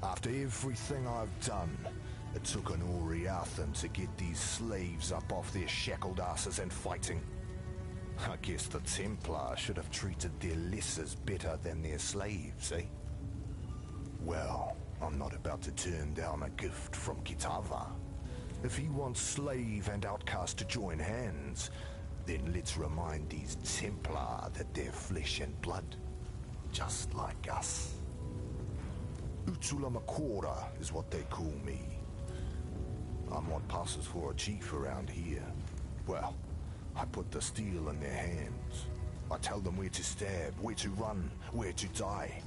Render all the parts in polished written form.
After everything I've done, it took an Oriathan to get these slaves up off their shackled asses and fighting. I guess the Templar should have treated their lessers better than their slaves, eh? Well, I'm not about to turn down a gift from Kitava. If he wants slave and outcast to join hands, then let's remind these Templar that they're flesh and blood, just like us. Utulamakora is what they call me. I'm what passes for a chief around here. Well, I put the steel in their hands. I tell them where to stab, where to run, where to die.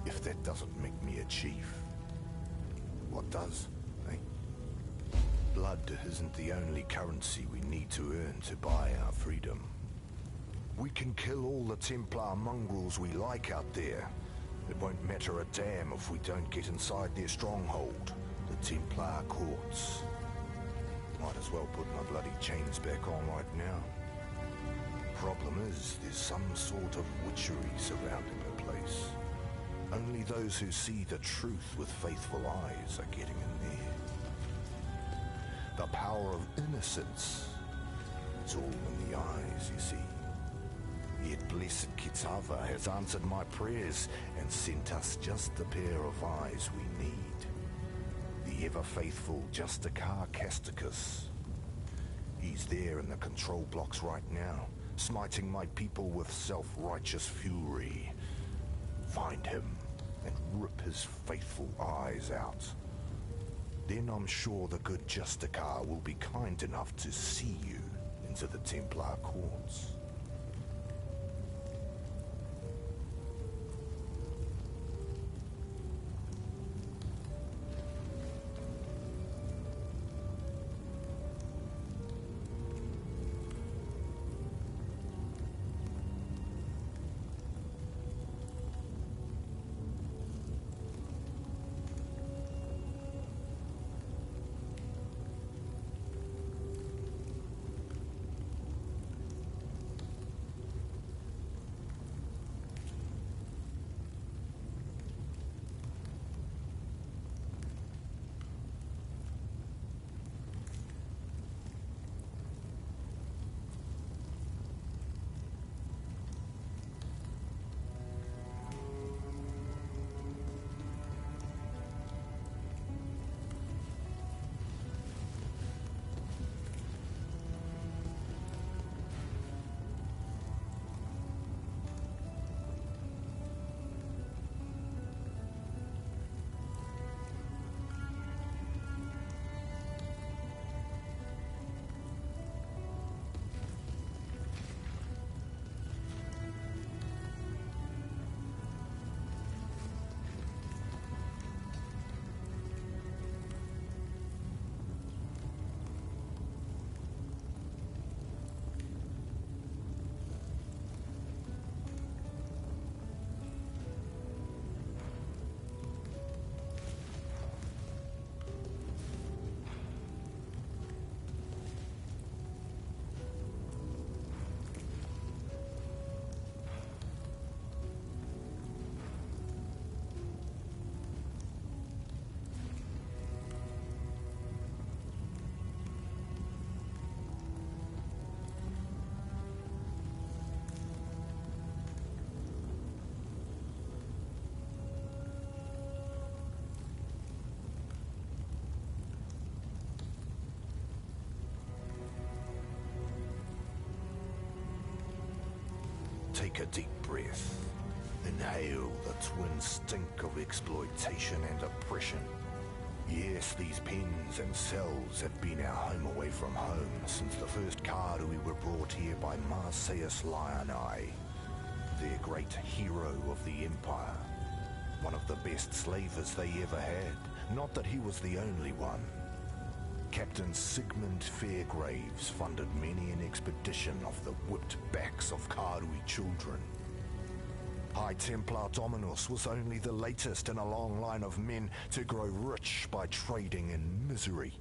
If that doesn't make me a chief, what does, eh? Blood isn't the only currency we need to earn to buy our freedom. We can kill all the Templar mongrels we like out there. It won't matter a damn if we don't get inside their stronghold, the Templar courts. Might as well put my bloody chains back on right now. Problem is, there's some sort of witchery surrounding the place. Only those who see the truth with faithful eyes are getting in there. The power of innocence. It's all in the eyes, you see. Yet blessed Kitava has answered my prayers and sent us just the pair of eyes we need. The ever-faithful Justikar Casticus. He's there in the control blocks right now, smiting my people with self-righteous fury. Find him and rip his faithful eyes out. Then I'm sure the good Justikar will be kind enough to see you into the Templar courts. Take a deep breath. Inhale the twin stink of exploitation and oppression. Yes, these pens and cells have been our home away from home since the first Karui were brought here by Marseus Lionai, their great hero of the Empire. One of the best slavers they ever had. Not that he was the only one. Captain Sigmund Fairgraves funded many an expedition of the whipped backs of Karui children. High Templar Dominus was only the latest in a long line of men to grow rich by trading in misery.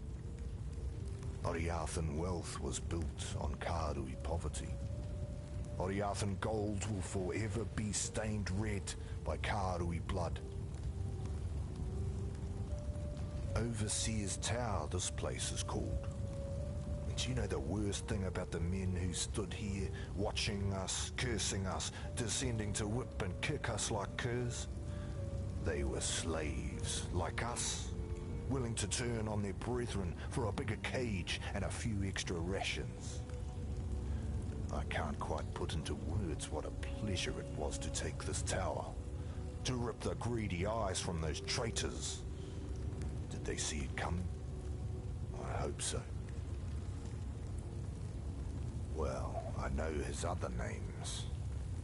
Oriathan wealth was built on Karui poverty. Oriathan gold will forever be stained red by Karui blood. Overseer's Tower, this place is called. And you know the worst thing about the men who stood here, watching us, cursing us, descending to whip and kick us like curs? They were slaves, like us, willing to turn on their brethren for a bigger cage and a few extra rations. I can't quite put into words what a pleasure it was to take this tower, to rip the greedy eyes from those traitors. Did they see it coming? I hope so. Well, I know his other names.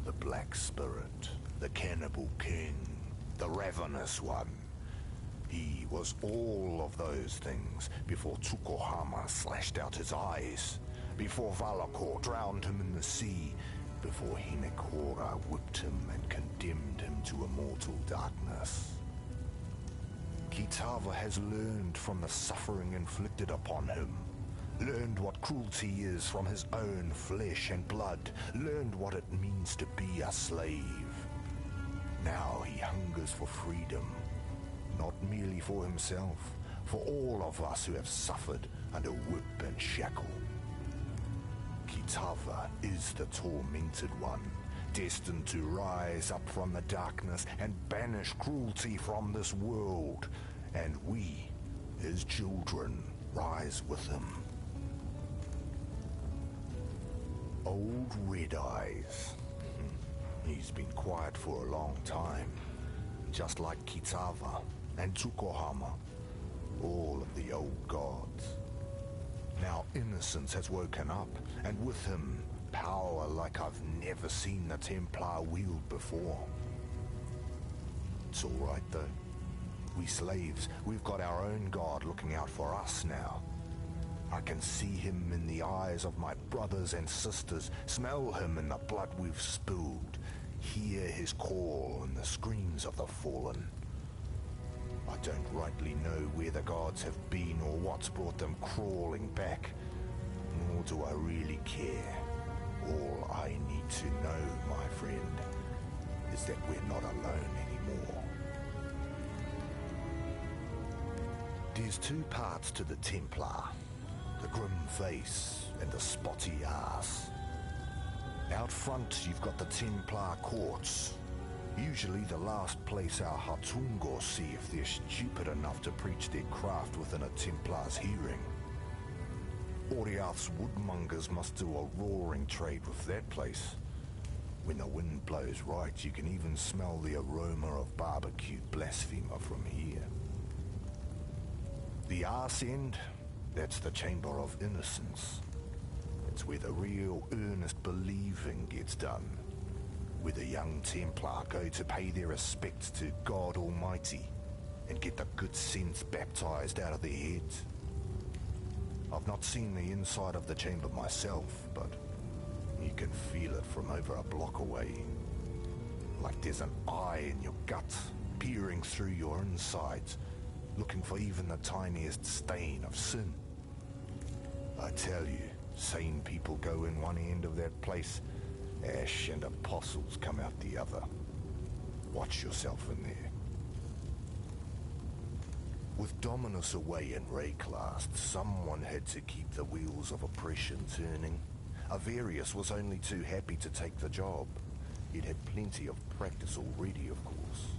The Black Spirit, the Cannibal King, the Ravenous One. He was all of those things before Tsukuhama slashed out his eyes, before Valakor drowned him in the sea, before Hinekora whipped him and condemned him to immortal darkness. Kitava has learned from the suffering inflicted upon him, learned what cruelty is from his own flesh and blood, learned what it means to be a slave. Now he hungers for freedom, not merely for himself, for all of us who have suffered under whip and shackle. Kitava is the tormented one, destined to rise up from the darkness and banish cruelty from this world, and we, his children, rise with him. Old Red Eyes. He's been quiet for a long time, just like Kitava and Tsukuhama, all of the old gods. Now innocence has woken up, and with him, power like I've never seen the Templar wield before. It's all right though. We slaves, we've got our own god looking out for us now. I can see him in the eyes of my brothers and sisters, smell him in the blood we've spilled, hear his call in the screams of the fallen. I don't rightly know where the gods have been or what's brought them crawling back, nor do I really care. All I need to know, my friend, is that we're not alone anymore. There's two parts to the Templar, the grim face and the spotty ass. Out front, you've got the Templar courts, usually the last place our Hatungos see if they're stupid enough to preach their craft within a Templar's hearing. Oriath's woodmongers must do a roaring trade with that place. When the wind blows right, you can even smell the aroma of barbecued blasphemer from here. The arse end, that's the Chamber of Innocence. It's where the real earnest believing gets done, where the young Templar go to pay their respects to God Almighty and get the good sense baptized out of their heads. I've not seen the inside of the chamber myself, but you can feel it from over a block away. Like there's an eye in your gut, peering through your insides, looking for even the tiniest stain of sin. I tell you, sane people go in one end of that place, ash and apostles come out the other. Watch yourself in there. With Dominus away in Rayclast, someone had to keep the wheels of oppression turning. Avarius was only too happy to take the job. He'd had plenty of practice already, of course.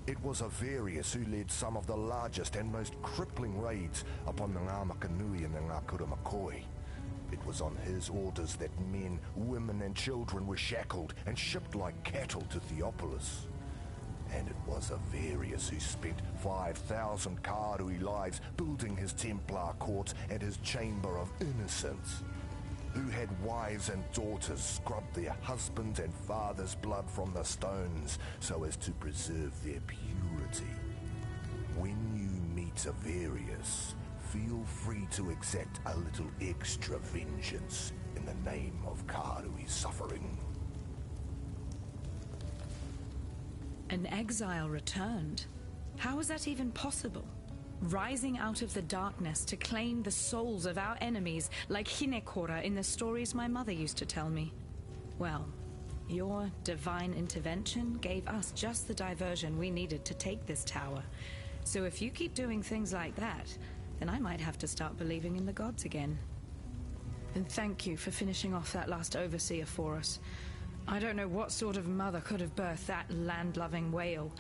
It was Avarius who led some of the largest and most crippling raids upon the Ngāmakanui and the Ngākura Makoi. It was on his orders that men, women and children were shackled and shipped like cattle to Theopolis. And it was Avarius who spent 5,000 Karui lives building his Templar courts and his Chamber of Innocence, who had wives and daughters scrub their husbands' and fathers' blood from the stones so as to preserve their purity. When you meet Avarius, feel free to exact a little extra vengeance in the name of Karui's suffering. An exile returned? How is that even possible? Rising out of the darkness to claim the souls of our enemies like Hinekora in the stories my mother used to tell me. Well, your divine intervention gave us just the diversion we needed to take this tower, So if you keep doing things like that, then I might have to start believing in the gods again. And thank you for finishing off that last overseer for us. I don't know what sort of mother could have birthed that land-loving whale,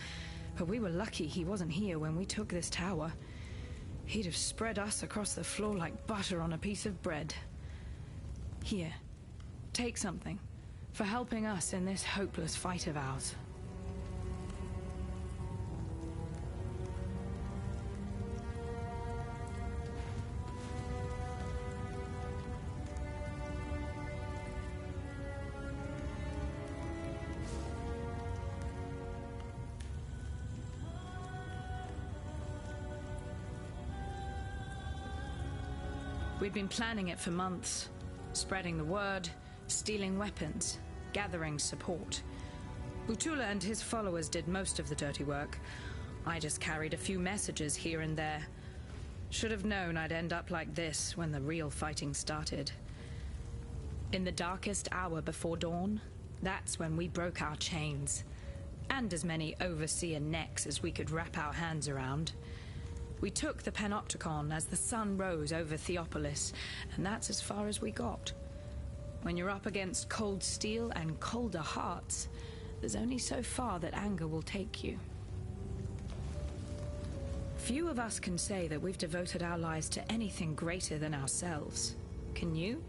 but we were lucky he wasn't here when we took this tower. He'd have spread us across the floor like butter on a piece of bread. Here, take something for helping us in this hopeless fight of ours. We'd been planning it for months, spreading the word, stealing weapons, gathering support. Utula and his followers did most of the dirty work. I just carried a few messages here and there. Should have known I'd end up like this when the real fighting started. In the darkest hour before dawn, that's when we broke our chains. And as many overseer necks as we could wrap our hands around. We took the Panopticon as the sun rose over Theopolis, and that's as far as we got. When you're up against cold steel and colder hearts, there's only so far that anger will take you. Few of us can say that we've devoted our lives to anything greater than ourselves. Can you?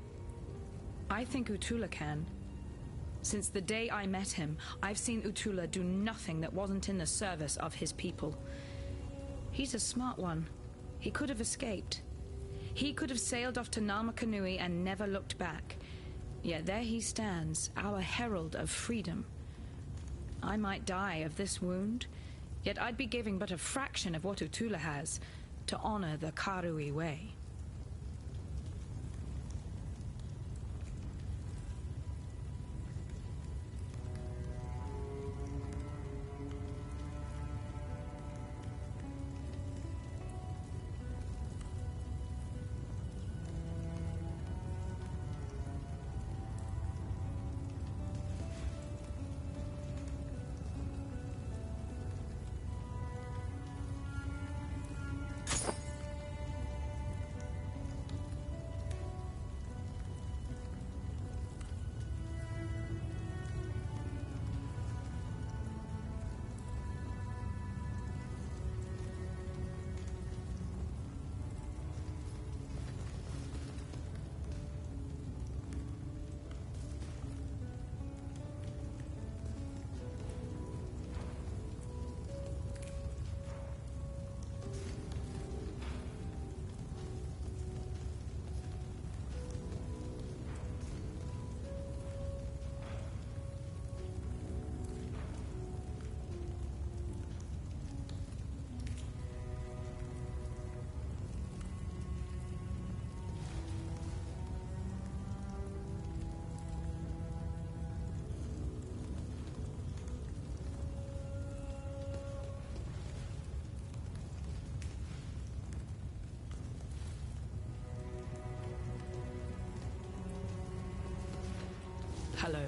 I think Utula can. Since the day I met him, I've seen Utula do nothing that wasn't in the service of his people. He's a smart one. He could have escaped. He could have sailed off to Namakanui and never looked back. Yet there he stands, our herald of freedom. I might die of this wound, yet I'd be giving but a fraction of what Utula has to honor the Karui way. Hello.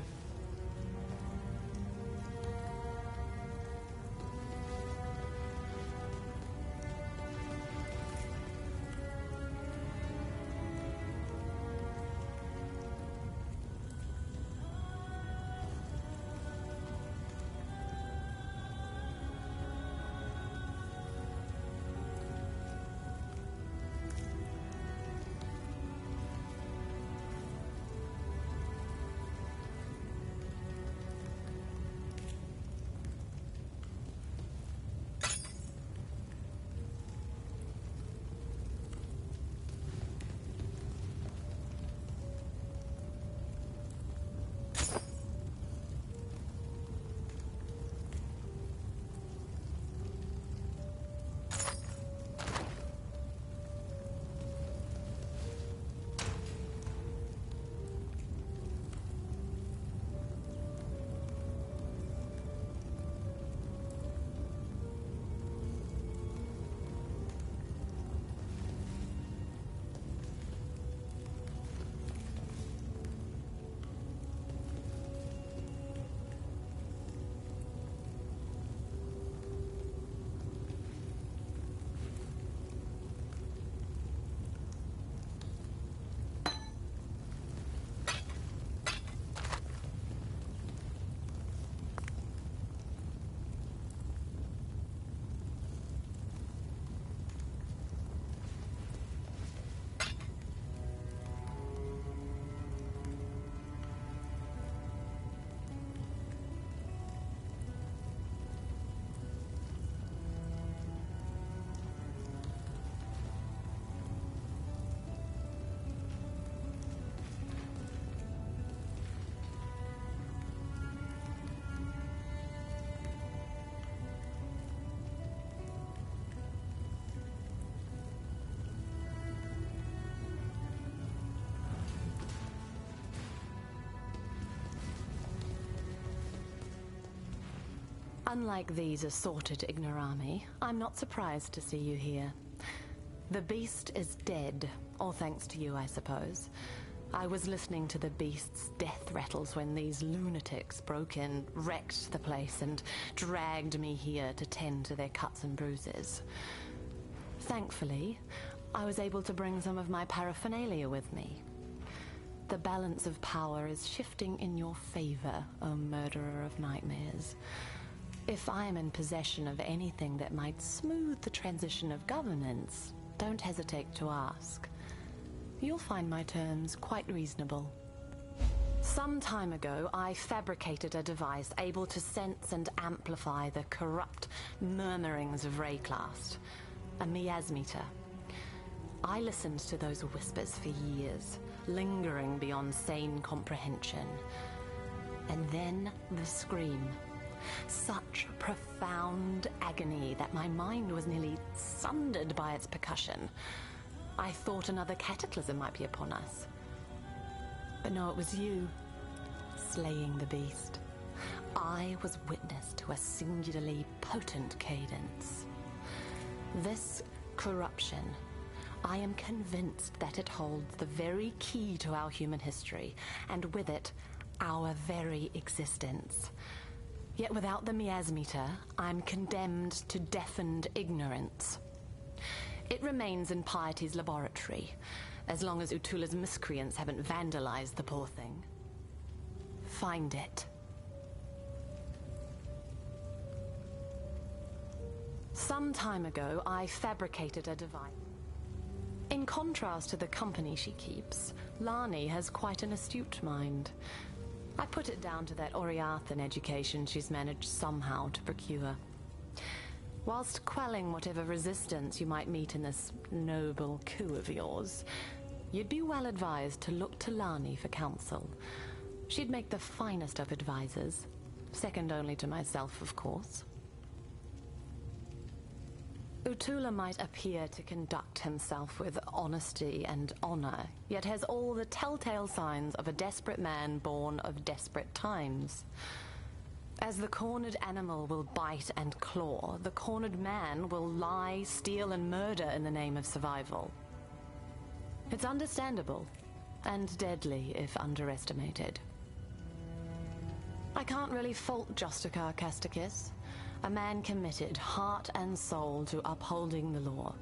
Unlike these assorted ignorami, I'm not surprised to see you here. The beast is dead, all thanks to you, I suppose. I was listening to the beast's death rattles when these lunatics broke in, wrecked the place, and dragged me here to tend to their cuts and bruises. Thankfully, I was able to bring some of my paraphernalia with me. The balance of power is shifting in your favor, O murderer of nightmares. If I am in possession of anything that might smooth the transition of governance, don't hesitate to ask. You'll find my terms quite reasonable. Some time ago, I fabricated a device able to sense and amplify the corrupt murmurings of Rayclast, a miasmeter. I listened to those whispers for years, lingering beyond sane comprehension. And then the scream. Such profound agony that my mind was nearly sundered by its percussion. I thought another cataclysm might be upon us. But no, it was you, slaying the beast. I was witness to a singularly potent cadence. This corruption, I am convinced that it holds the very key to our human history, and with it, our very existence. Yet without the miasmeter, I'm condemned to deafened ignorance. It remains in Piety's laboratory, as long as Utula's miscreants haven't vandalized the poor thing. Find it. Some time ago, I fabricated a device. In contrast to the company she keeps, Lani has quite an astute mind. I put it down to that Oriathan education she's managed somehow to procure. Whilst quelling whatever resistance you might meet in this noble coup of yours, you'd be well advised to look to Lani for counsel. She'd make the finest of advisors, second only to myself, of course. Utula might appear to conduct himself with honesty and honor, yet has all the telltale signs of a desperate man born of desperate times. As the cornered animal will bite and claw, the cornered man will lie, steal, and murder in the name of survival. It's understandable, and deadly if underestimated. I can't really fault Justicar Casticus, a man committed heart and soul to upholding the law.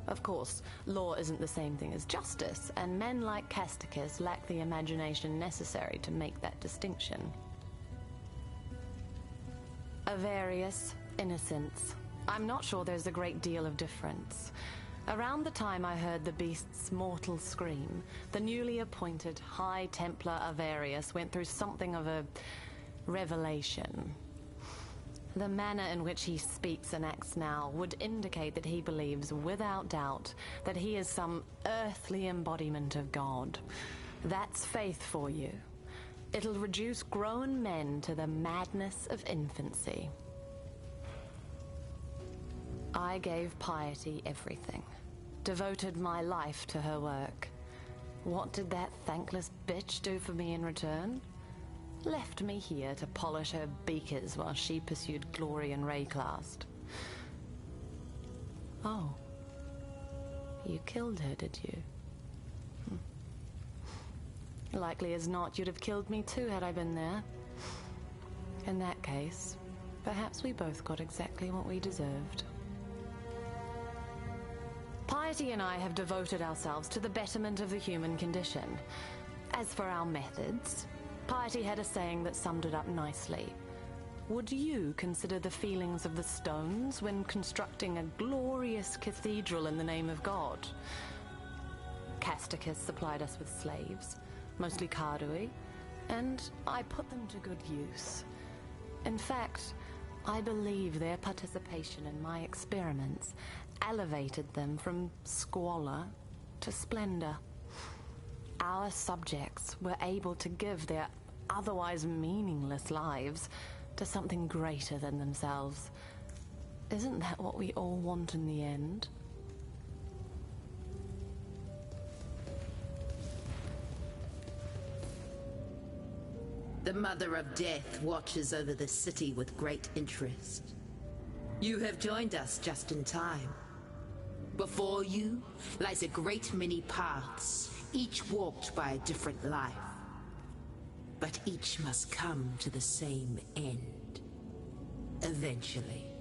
Of course, law isn't the same thing as justice, and men like Casticus lack the imagination necessary to make that distinction. Avarice, innocence. I'm not sure there's a great deal of difference. Around the time I heard the beast's mortal scream, the newly appointed High Templar Avarius went through something of a revelation. The manner in which he speaks and acts now would indicate that he believes, without doubt, that he is some earthly embodiment of God. That's faith for you. It'll reduce grown men to the madness of infancy. I gave Piety everything, devoted my life to her work. What did that thankless bitch do for me in return? Left me here to polish her beakers while she pursued glory in Rayclast. Oh. You killed her, did you? Likely as not, you'd have killed me too had I been there. In that case, perhaps we both got exactly what we deserved. Piety and I have devoted ourselves to the betterment of the human condition. As for our methods, Piety had a saying that summed it up nicely. Would you consider the feelings of the stones when constructing a glorious cathedral in the name of God? Casticus supplied us with slaves, mostly Kardui, and I put them to good use. In fact, I believe their participation in my experiments elevated them from squalor to splendor. Our subjects were able to give their otherwise meaningless lives to something greater than themselves. Isn't that what we all want in the end? The Mother of Death watches over the city with great interest. You have joined us just in time. Before you lies a great many paths, each walked by a different life. But each must come to the same end. Eventually.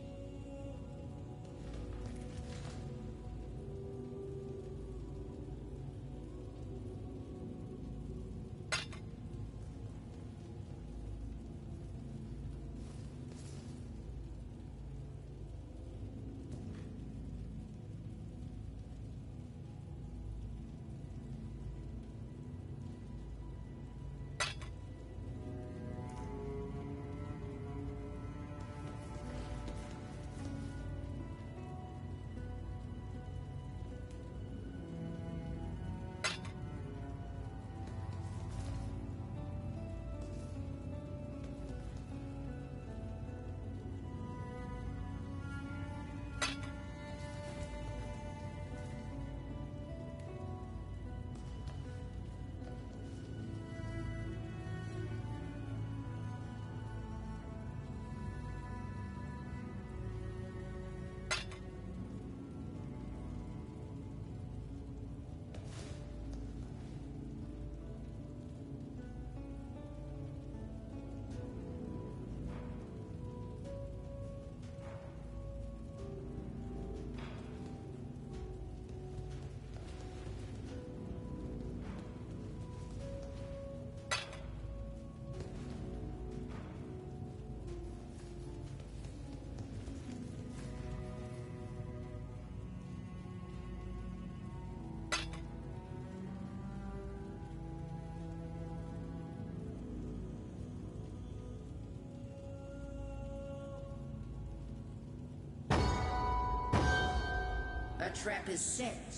A trap is set,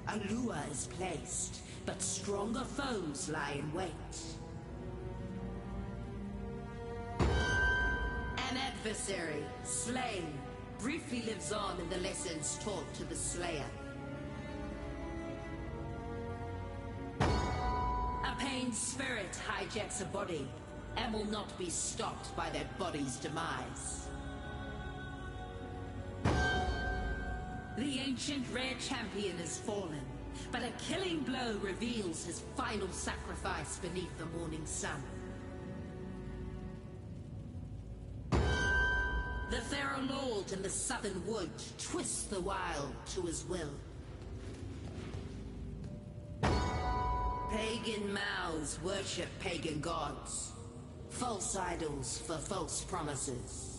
a lure is placed, but stronger foes lie in wait. An adversary, slain, briefly lives on in the lessons taught to the slayer. A pained spirit hijacks a body and will not be stopped by that body's demise. The ancient rare champion is fallen, but a killing blow reveals his final sacrifice beneath the morning sun. The Pharaoh Lord in the southern wood twists the wild to his will. Pagan mouths worship pagan gods, false idols for false promises.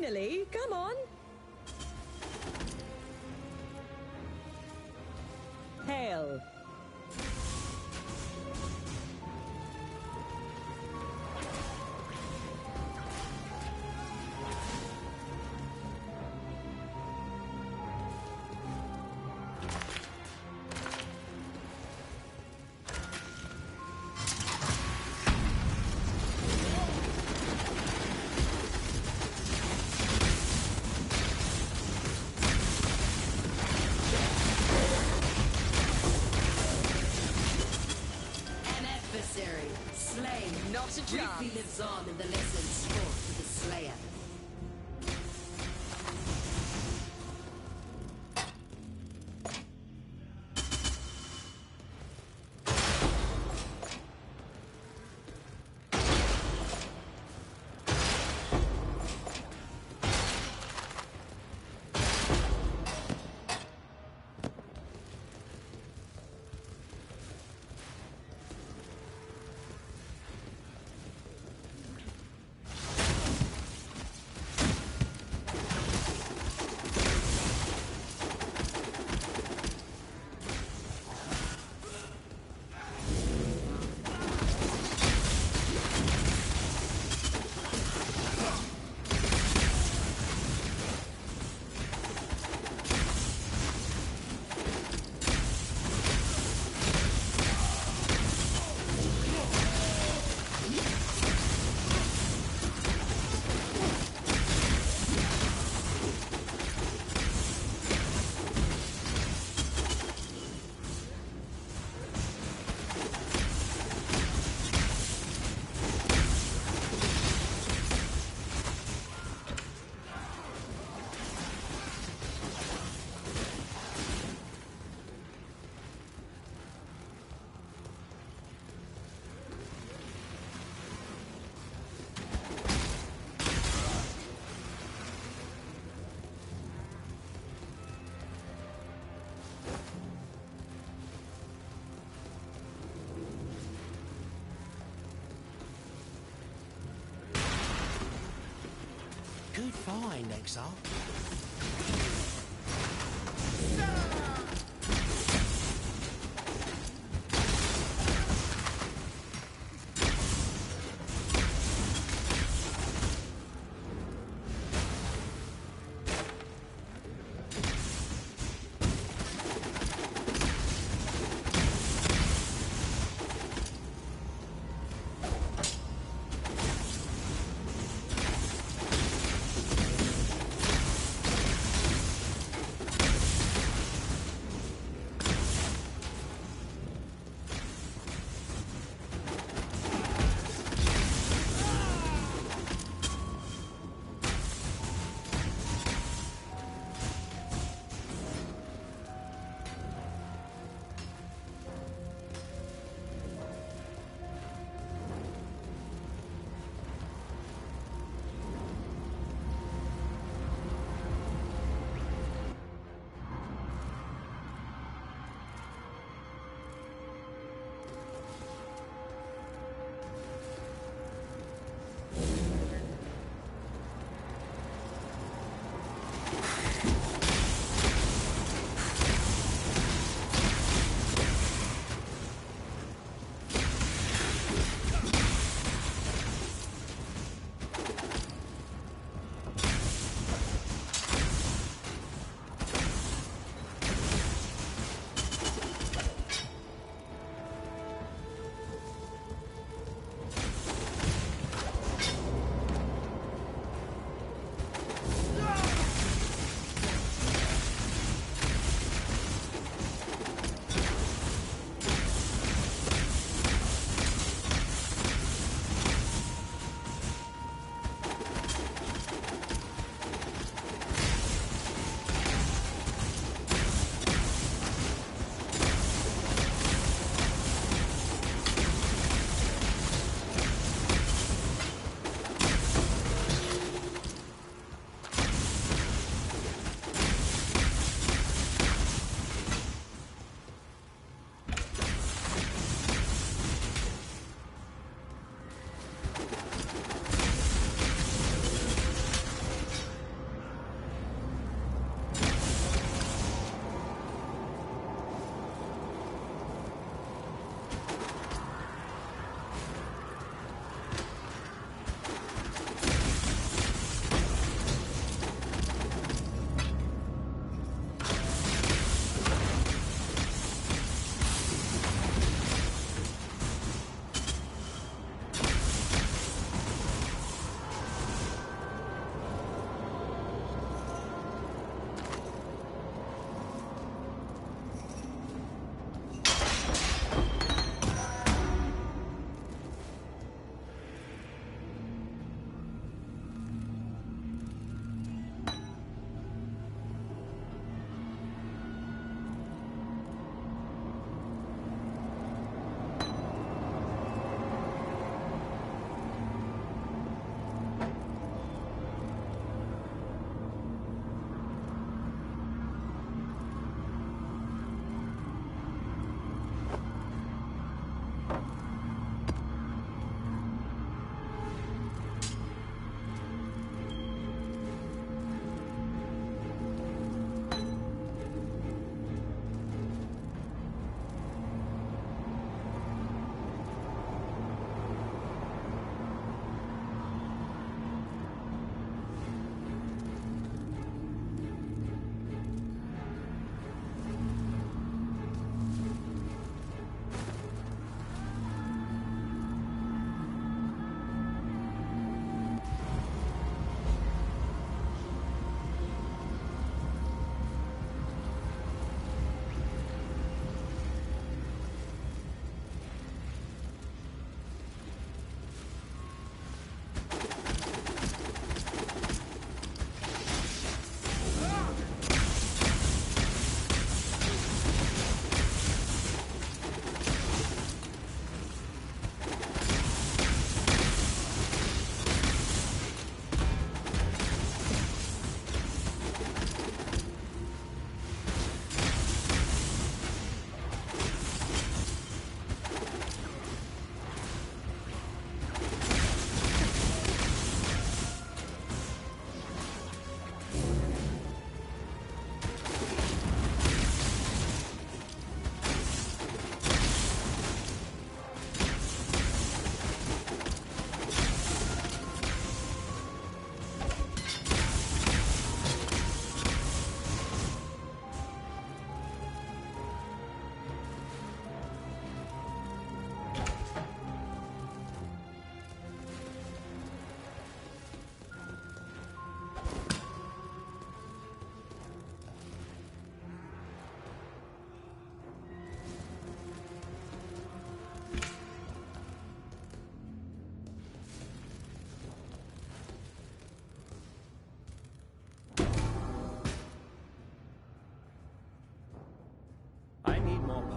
Finally, come on. Hail. Briefly lives on in the lessons taught to the Slayer. Good find, Exile.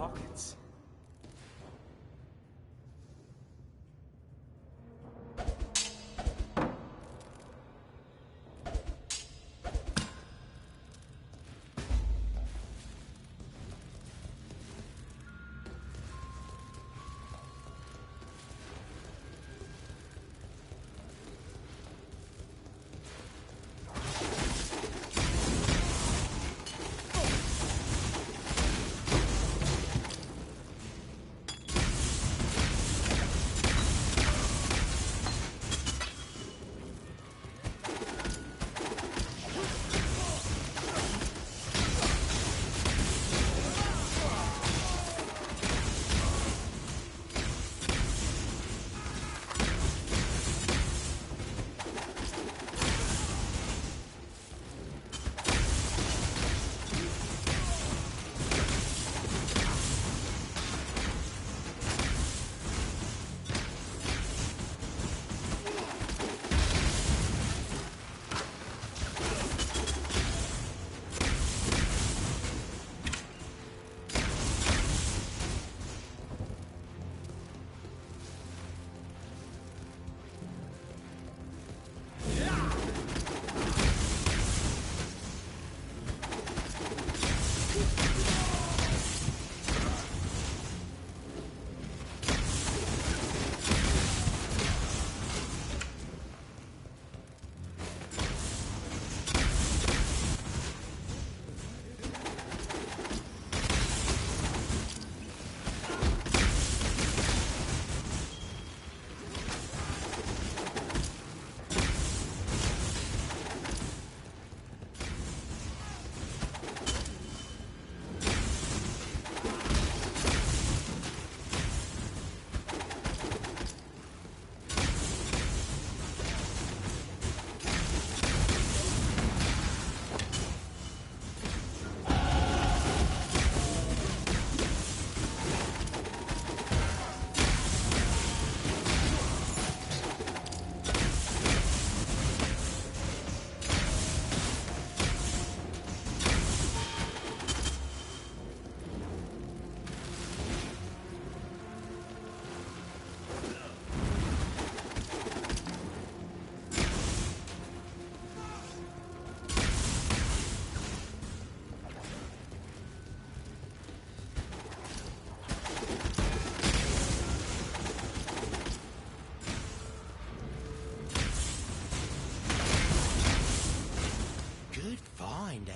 pockets.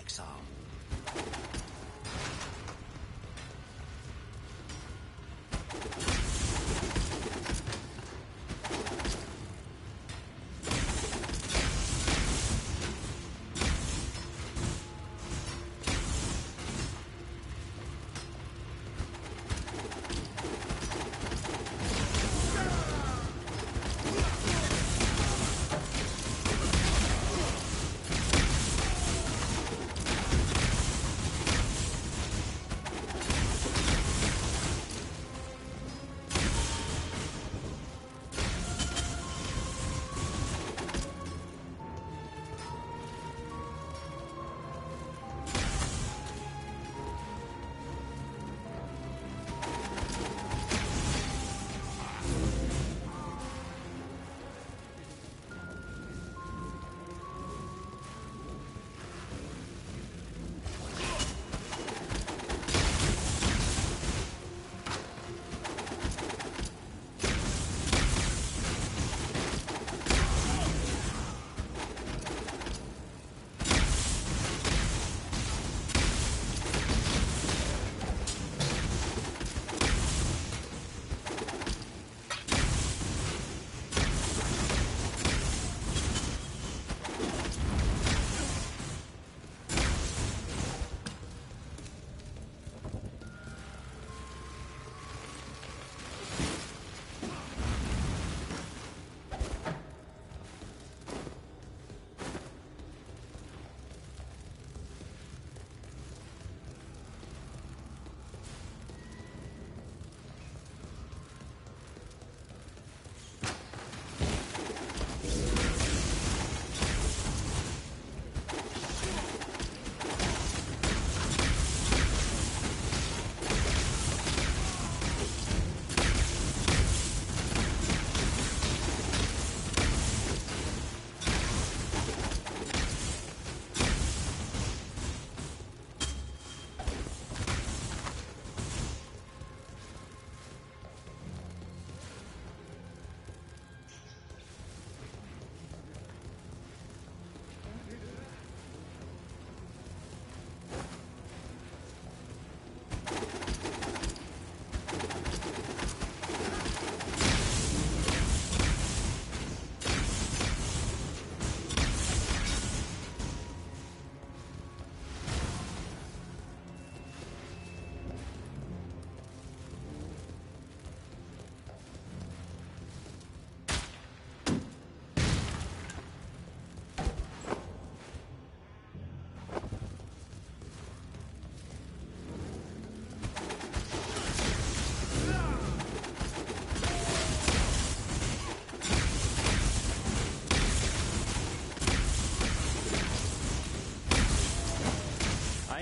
Exile.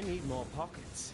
need more pockets.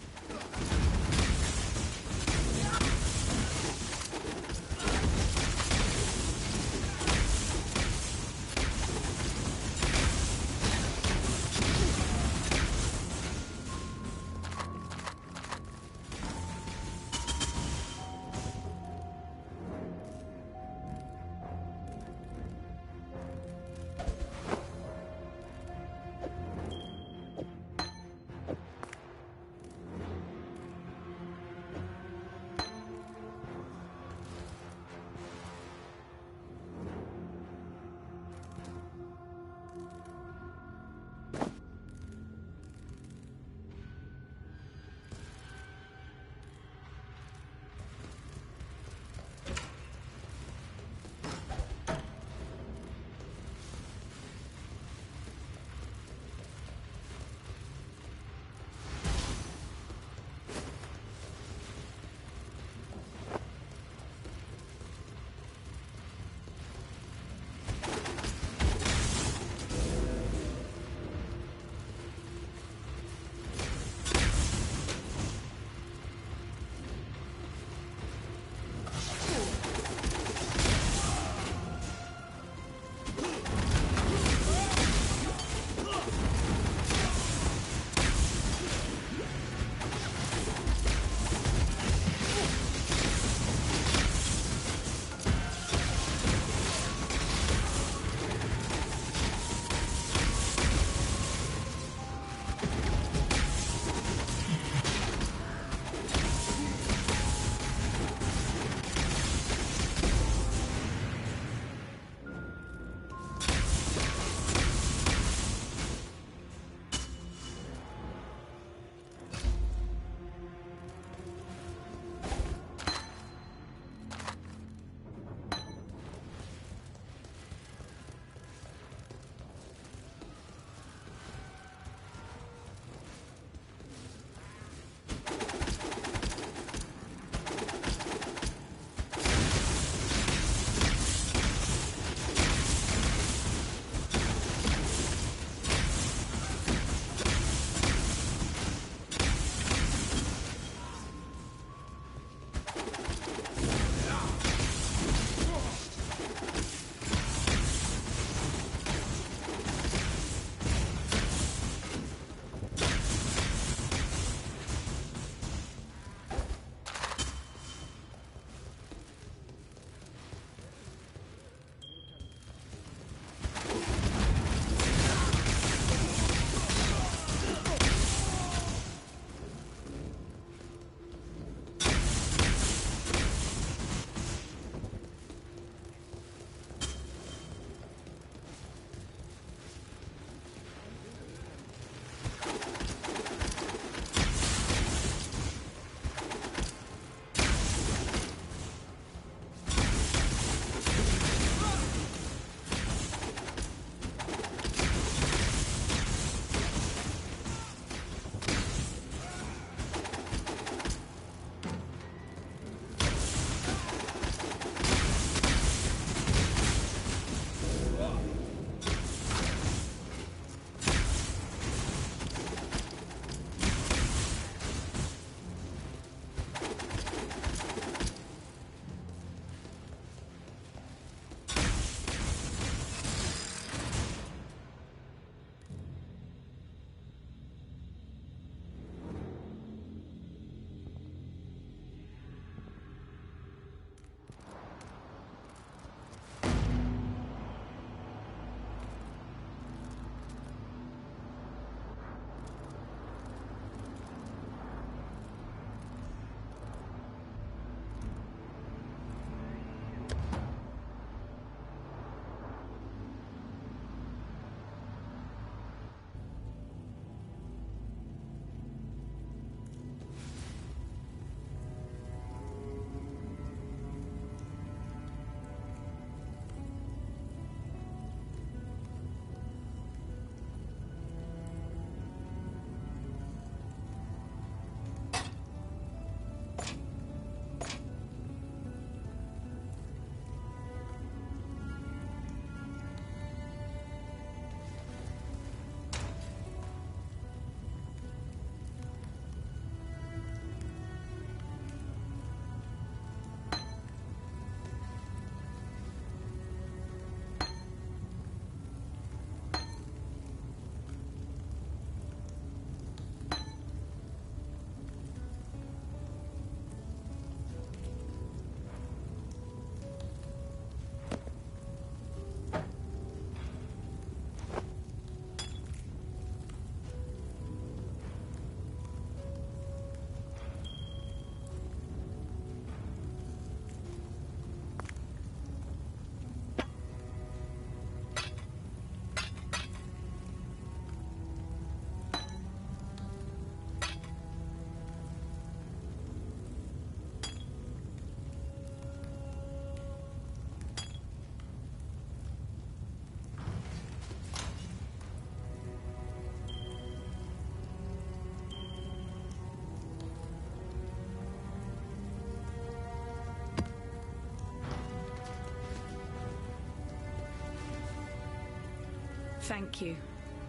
Thank you.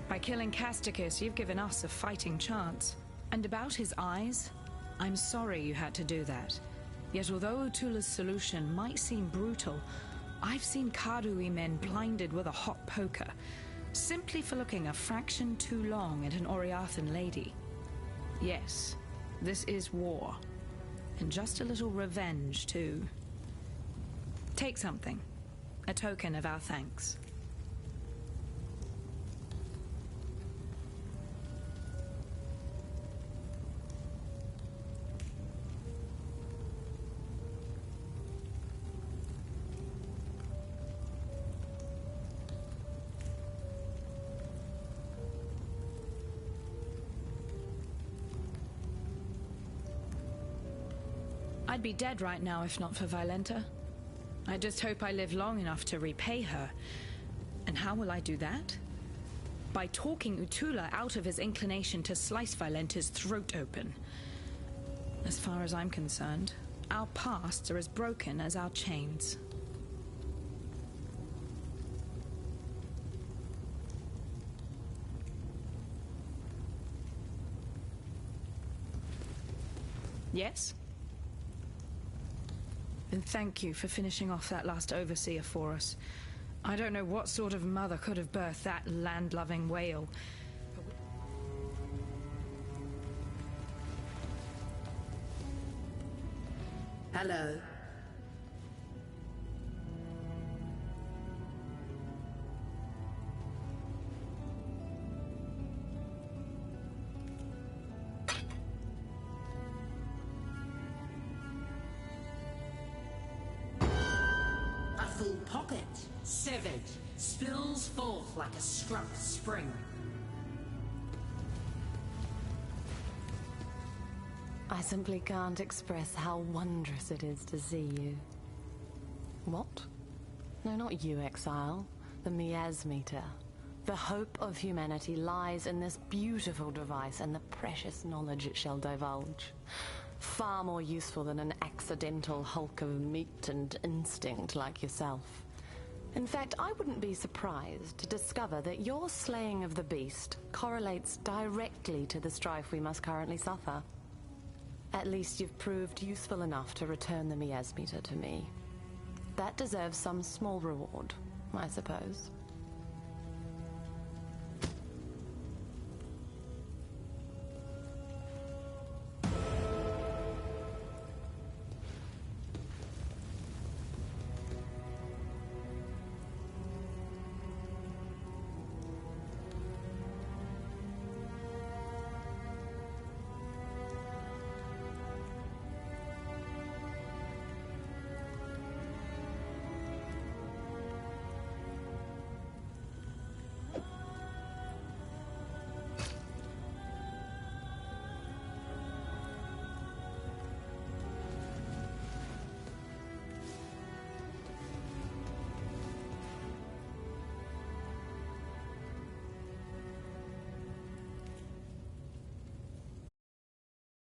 By killing Casticus, you've given us a fighting chance. And about his eyes, I'm sorry you had to do that. Yet although Utula's solution might seem brutal, I've seen Karui men blinded with a hot poker, simply for looking a fraction too long at an Oriathan lady. Yes, this is war. And just a little revenge, too. Take something. A token of our thanks. I'd be dead right now if not for Violenta. I just hope I live long enough to repay her. And how will I do that? By talking Utula out of his inclination to slice Violenta's throat open. As far as I'm concerned, our pasts are as broken as our chains. Yes? And thank you for finishing off that last overseer for us. I don't know what sort of mother could have birthed that land-loving whale. Hello. Full pocket, severed, spills forth like a struck spring. I simply can't express how wondrous it is to see you. What? No, not you, Exile. The miasmeter. The hope of humanity lies in this beautiful device and the precious knowledge it shall divulge. Far more useful than an accidental hulk of meat and instinct like yourself. In fact, I wouldn't be surprised to discover that your slaying of the beast correlates directly to the strife we must currently suffer. At least you've proved useful enough to return the miasmeter to me. That deserves some small reward, I suppose.